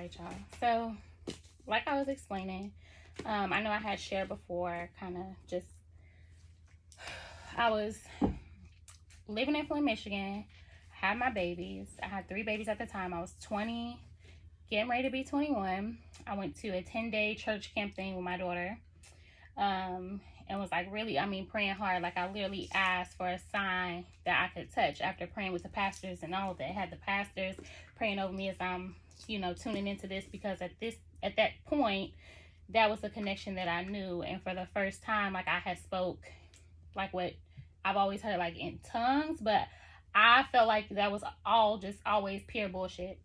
right, y'all. So, like I was explaining, I know I had shared before, kind of just, I was living in Flint, Michigan, had my babies. I had 3 babies at the time. I was 20, getting ready to be 21. I went to a 10-day church camp thing with my daughter. And was like really, praying hard. Like I literally asked for a sign that I could touch after praying with the pastors and all of that. I had the pastors praying over me as I'm, tuning into this, because at that point, that was the connection that I knew. And for the first time, like I had spoke like what I've always heard, like in tongues, but I felt like that was all just always pure bullshit.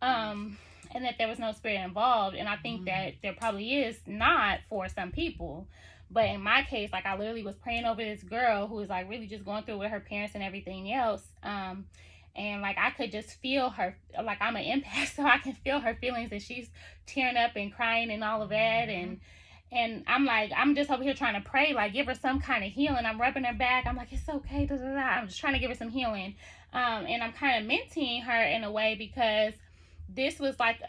And that there was no spirit involved. And I think that there probably is not for some people. But in my case, like I literally was praying over this girl who was like really just going through with her parents and everything else. And like I could just feel her, like I'm an empath, so I can feel her feelings, and she's tearing up and crying and all of that. And I'm like, I'm just over here trying to pray, like give her some kind of healing. I'm rubbing her back. I'm like, it's okay. Da, da, da. I'm just trying to give her some healing. And I'm kind of mentoring her in a way, because this was like,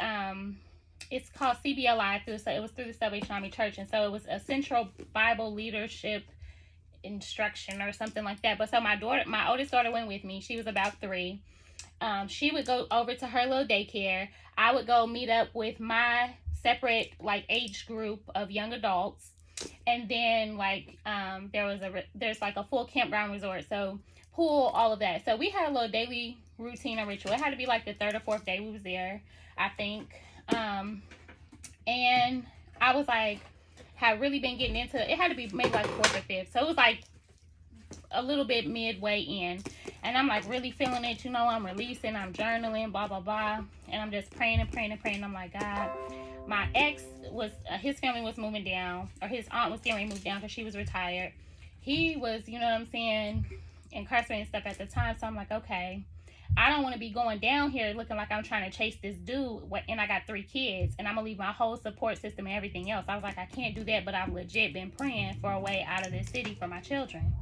it's called CBLI, it was through the Salvation Army Church, and so it was Ancestral Bible Leadership Instruction or something like that. But so my oldest daughter went with me. She was about 3. She would go over to her little daycare. I would go meet up with my separate like age group of young adults, and then like there's like a full campground resort, so pool, all of that. So we had a little daily routine or ritual. It had to be like the 3rd or 4th day we was there, I think. And I was like, had really been getting into it. It had to be maybe like 4th or 5th. So it was like a little bit midway in. And I'm like really feeling it. I'm releasing, I'm journaling, blah, blah, blah. And I'm just praying and praying and praying. I'm like, God, my ex was, his family was moving down, or his aunt was getting ready to move down because she was retired. He was, incarcerated and stuff at the time. So I'm like, okay, I don't want to be going down here looking like I'm trying to chase this dude, and I got 3 kids, and I'm going to leave my whole support system and everything else. I was like, I can't do that, but I've legit been praying for a way out of this city for my children.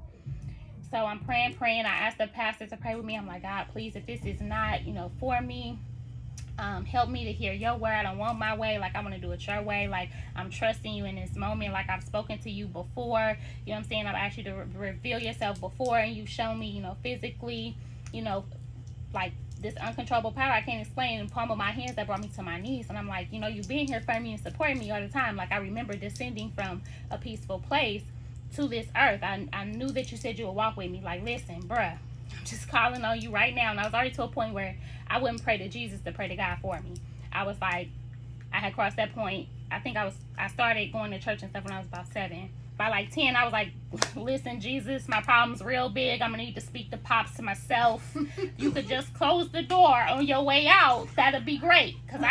So I'm praying. I asked the pastor to pray with me. I'm like, God, please, if this is not, for me, help me to hear your word. I don't want my way. Like, I want to do it your way. Like, I'm trusting you in this moment. Like, I've spoken to you before. You know what I'm saying? I've asked you to reveal yourself before, and you've shown me, physically, like this uncontrollable power I can't explain, and palm of my hands that brought me to my knees. And I'm like, you've been here for me and supporting me all the time. Like, I remember descending from a peaceful place to this earth. I knew that you said you would walk with me. Like, listen, bruh, I'm just calling on you right now. And I was already to a point where I wouldn't pray to Jesus to pray to God for me. I was like, I had crossed that point. I think I started going to church and stuff when I was about 7. By like 10, I was like, listen, Jesus, my problem's real big. I'm going to need to speak to Pops to myself. You could just close the door on your way out. That'd be great. Because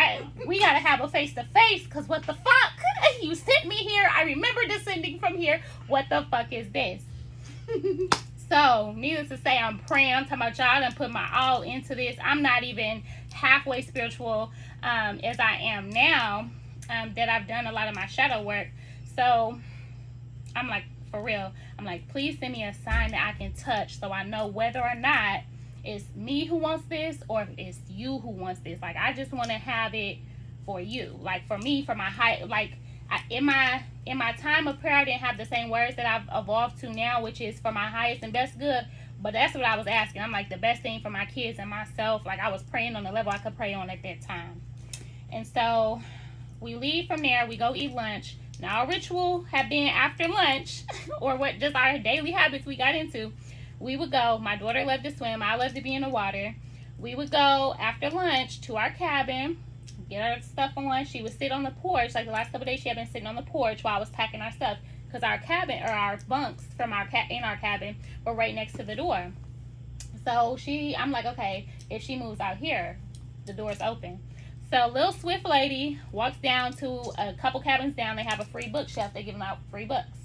we got to have a face-to-face. Because what the fuck? You sent me here. I remember descending from here. What the fuck is this? So, needless to say, I'm praying. I'm talking about y'all done put my all into this. I'm not even halfway spiritual as I am now, that I've done a lot of my shadow work. So I'm like, for real, I'm like, please send me a sign that I can touch, so I know whether or not it's me who wants this or it's you who wants this. Like, I just want to have it for you. Like, for me, for my height, like, in my time of prayer, I didn't have the same words that I've evolved to now, which is for my highest and best good. But that's what I was asking. I'm like, the best thing for my kids and myself. Like, I was praying on the level I could pray on at that time. And so we leave from there. We go eat lunch. Now, our ritual had been after lunch, or what just our daily habits we got into. We would go, my daughter loved to swim, I loved to be in the water. We would go after lunch to our cabin, get our stuff on. She would sit on the porch. Like the last couple of days, she had been sitting on the porch while I was packing our stuff, because our cabin, or our bunks from in our cabin, were right next to the door. So I'm like, okay, if she moves out here, the door's open. So little swift lady walks down to a couple cabins down. They have a free bookshelf. They're giving out free books.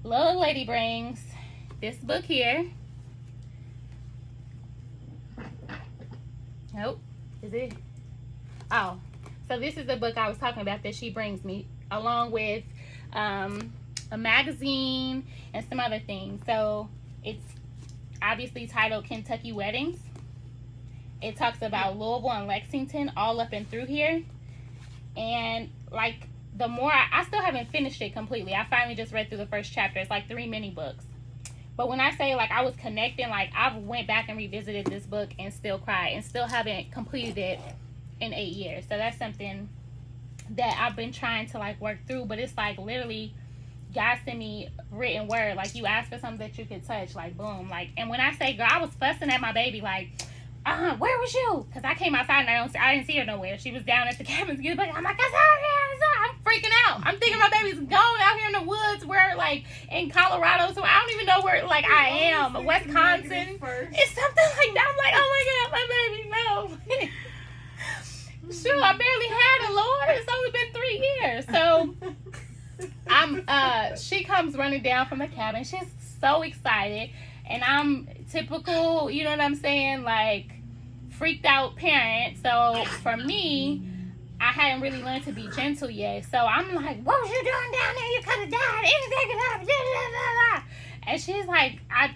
Little lady brings this book here. Nope. Is it? Oh. So this is the book I was talking about that she brings me, along with a magazine and some other things. So it's obviously titled Kentucky Weddings. It talks about Louisville and Lexington all up and through here. And like the more I still haven't finished it completely. I finally just read through the first chapter. It's like 3 mini books. But when I say like I was connecting, like I went back and revisited this book and still cried and still haven't completed it in 8 years. So that's something that I've been trying to like work through. But it's like literally God sent me written word. Like you asked for something that you could touch, like boom. Like, and when I say girl, I was fussing at my baby like, where was you? Because I came outside and I didn't see her nowhere. She was down at the cabin to get back. I'm like, I'm freaking out. I'm thinking my baby's gone out here in the woods where, like, in Colorado. So I don't even know where, like, I am. Wisconsin. It's something like that. I'm like, oh my God, my baby, no. Sure, I barely had a Lord. It's only been 3 years. So she comes running down from the cabin. She's so excited. And I'm typical, you know what I'm saying, like, freaked out parent. So for me, I hadn't really learned to be gentle yet. So I'm like, what was you doing down there? You could have died. Anything could happen. And she's like, I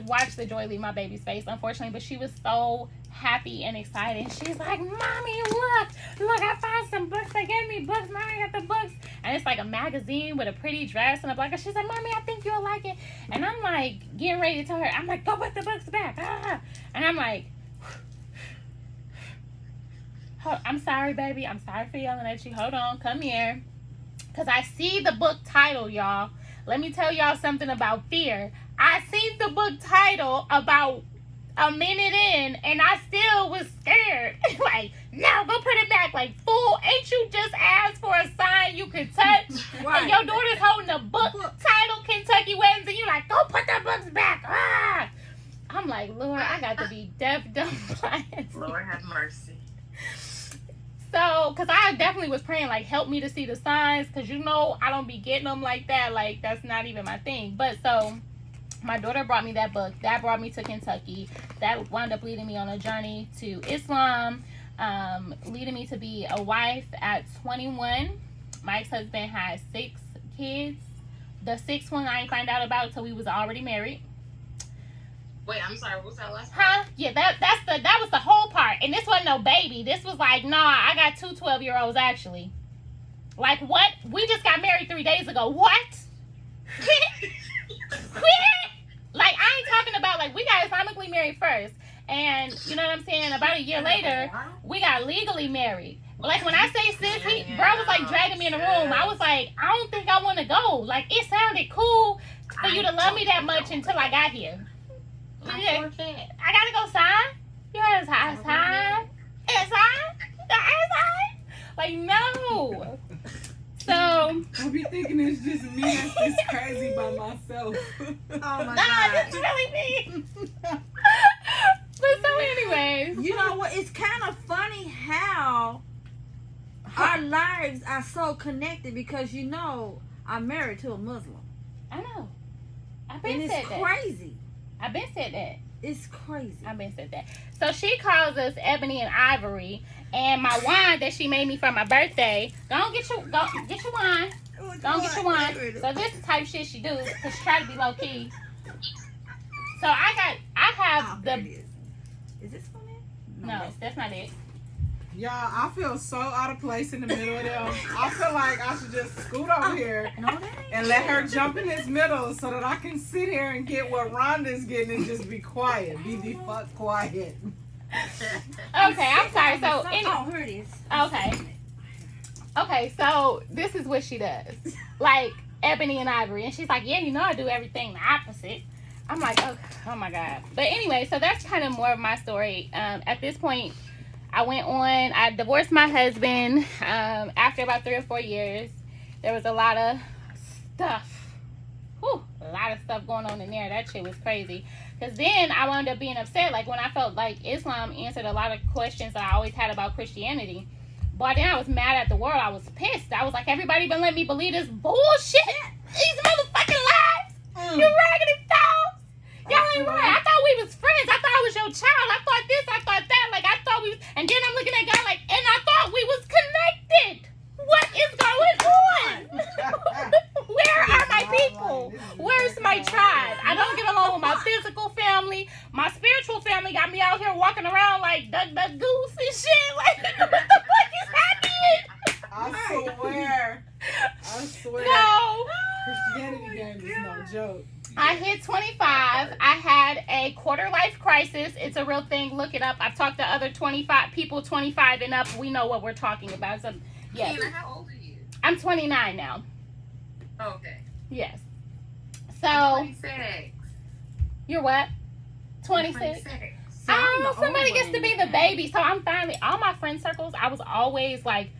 watched the joy leave my baby's face, unfortunately, but she was so happy and excited. She's like, Mommy, look, I found some books. They gave me books. Mommy got the books. And it's like a magazine with a pretty dress and a blanket. She's like, Mommy, I think you'll like it. And I'm like, getting ready to tell her, I'm like, go put the books back. And I'm like, I'm sorry, baby. I'm sorry for yelling at you. Hold on. Come here. Because I see the book title, y'all. Let me tell y'all something about thier. I see the book title about a minute in, and I still was scared. Like, no, go put it back. Like, fool, ain't you just asked for a sign you could touch? Right. And your daughter's holding a book titled Kentucky Weddings, and you like, go put the books back. I'm like, Lord, I got to be deaf, dumb, blind. Lord have mercy. So, because I definitely was praying, like, help me to see the signs, because, you know, I don't be getting them like that. Like, that's not even my thing. But, so, my daughter brought me that book. That brought me to Kentucky. That wound up leading me on a journey to Islam, leading me to be a wife at 21. My ex-husband had 6 kids. The 6th one I didn't find out about until we was already married. Wait, I'm sorry. What was that last part? Yeah, that was the whole part. And this wasn't no baby. This was like, nah, I got 2 12-year-olds actually. Like, what? We just got married 3 days ago. What? Like, I ain't talking about, like, we got Islamically married first. And, you know what I'm saying? About a year later, we got legally married. Like, when I say sis, bro was, like, dragging me in the room. I was like, I don't think I want to go. Like, it sounded cool for you to love me that much until I got here. Yeah. I gotta go sign? You had a sign? Like, no. So I be thinking it's just me that's just crazy by myself. Oh my God. It's really me. But so anyways. You know what? It's kind of funny how our lives are so connected because, you know, I'm married to a Muslim. I know. I've been said that. And it's crazy. I've been said that. It's crazy. I've been said that. So she calls us Ebony and Ivory. And my wine that she made me for my birthday, go get your wine. Go get your wine. So this is the type of shit she do, because she try to be low key. So I have the. Is this one in? No, that's not it. Y'all, I feel so out of place in the middle of them. I feel like I should just scoot over here and let her jump in his middle so that I can sit here and get what Rhonda's getting and just be quiet. Be the fuck quiet. Okay, I'm sorry. So, here it is. Okay, so this is what she does. Like, Ebony and Ivory. And she's like, yeah, you know I do everything the opposite. I'm like, oh my God. But anyway, so that's kind of more of my story. At this point, I divorced my husband after about 3 or 4 years. There was a lot of stuff. A lot of stuff going on in there. That shit was crazy. Because then I wound up being upset. Like, when I felt like Islam answered a lot of questions that I always had about Christianity. But then I was mad at the world. I was pissed. I was like, everybody been letting me believe this bullshit. These motherfucking lies. You raggedy dogs. Y'all ain't right. I thought we was friends. I thought I was your child. I thought this. I thought that. Like, I thought we was. And then I'm looking at God like, and I thought we was connected. What is going on? Where are my people? Where's my tribe? I don't get along with my physical family. My spiritual family got me out here walking around like Duck Duck Goose and shit. Like, what the fuck is happening? I hit 25. I had a quarter life crisis. It's a real thing. Look it up. I've talked to other 25 people, 25 and up. We know what we're talking about. So, yes. Keena, how old are you? I'm 29 now. Okay. Yes. So, 26. you're what? 26? So I'm the Oh, somebody old gets one to in be the the baby. So I'm finally, all my friend circles, I was always like